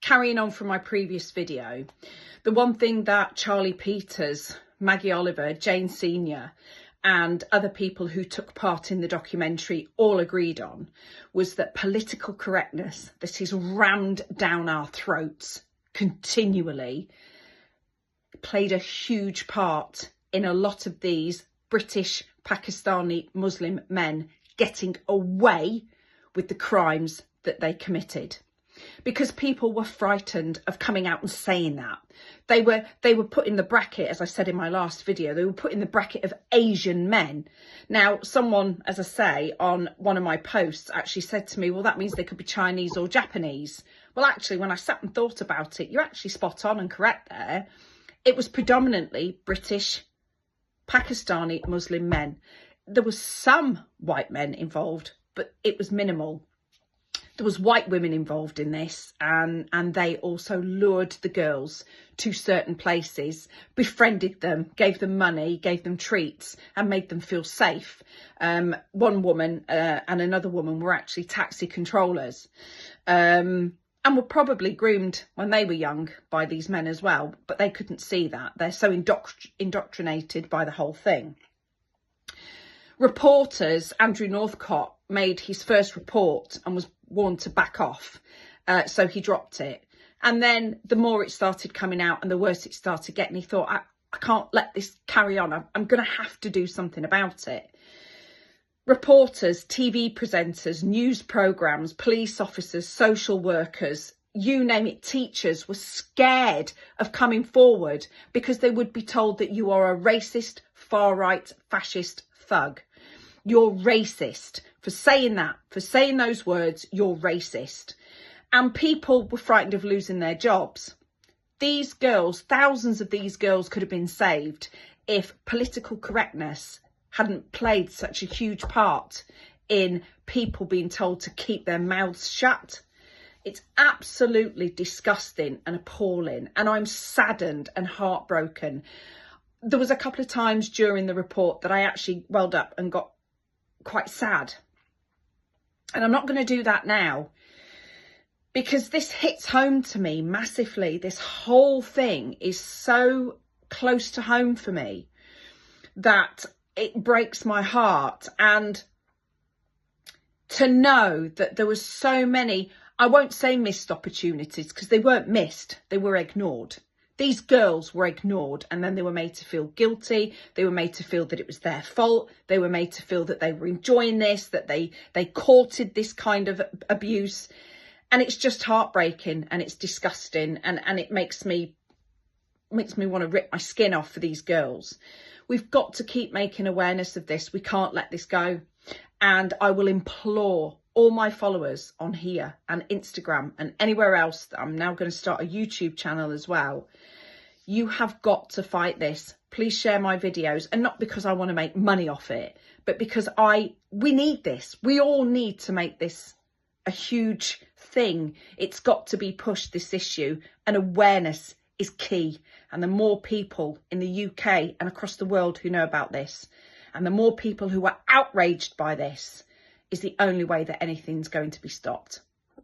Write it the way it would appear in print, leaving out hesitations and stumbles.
carrying on from my previous video, the one thing that Charlie Peters, Maggie Oliver, Jane Senior and other people who took part in the documentary all agreed on was that political correctness that is rammed down our throats continually played a huge part in a lot of these British Pakistani Muslim men getting away with the crimes that they committed, because people were frightened of coming out and saying that. They were put in the bracket, as I said in my last video, they were put in the bracket of Asian men. Now, someone, as I say, on one of my posts actually said to me, well, that means they could be Chinese or Japanese. Well, actually, when I sat and thought about it, you're actually spot on and correct there. It was predominantly British, Pakistani Muslim men. There was some white men involved, but it was minimal. There was white women involved in this, and they also lured the girls to certain places, befriended them, gave them money, gave them treats and made them feel safe. One woman and another woman were actually taxi controllers and were probably groomed when they were young by these men as well, but they couldn't see that. They're so indoctrinated by the whole thing. Reporters, Andrew Northcott, made his first report and was warned to back off, so he dropped it. And then the more it started coming out and the worse it started getting, he thought, I can't let this carry on. I'm going to have to do something about it. Reporters, TV presenters, news programmes, police officers, social workers, you name it, teachers were scared of coming forward because they would be told that you are a racist, far-right, fascist thug. You're racist. For saying that, for saying those words, you're racist. And people were frightened of losing their jobs. These girls, thousands of these girls could have been saved if political correctness hadn't played such a huge part in people being told to keep their mouths shut. It's absolutely disgusting and appalling, and I'm saddened and heartbroken. There was a couple of times during the report that I actually welled up and got quite sad. And I'm not going to do that now, because this hits home to me massively. This whole thing is so close to home for me that it breaks my heart. And to know that there was so many, I won't say missed opportunities, because they weren't missed, they were ignored. These girls were ignored, and then they were made to feel guilty. They were made to feel that it was their fault. They were made to feel that they were enjoying this, that they courted this kind of abuse. And it's just heartbreaking, and it's disgusting, and it makes me want to rip my skin off for these girls. We've got to keep making awareness of this. We can't let this go. And I will implore all my followers on here and Instagram and anywhere else, that I'm now going to start a YouTube channel as well. You have got to fight this. Please share my videos, and not because I want to make money off it, but because we need this. We all need to make this a huge thing. It's got to be pushed, this issue, and awareness is key. And the more people in the UK and across the world who know about this, and the more people who are outraged by this, is the only way that anything's going to be stopped.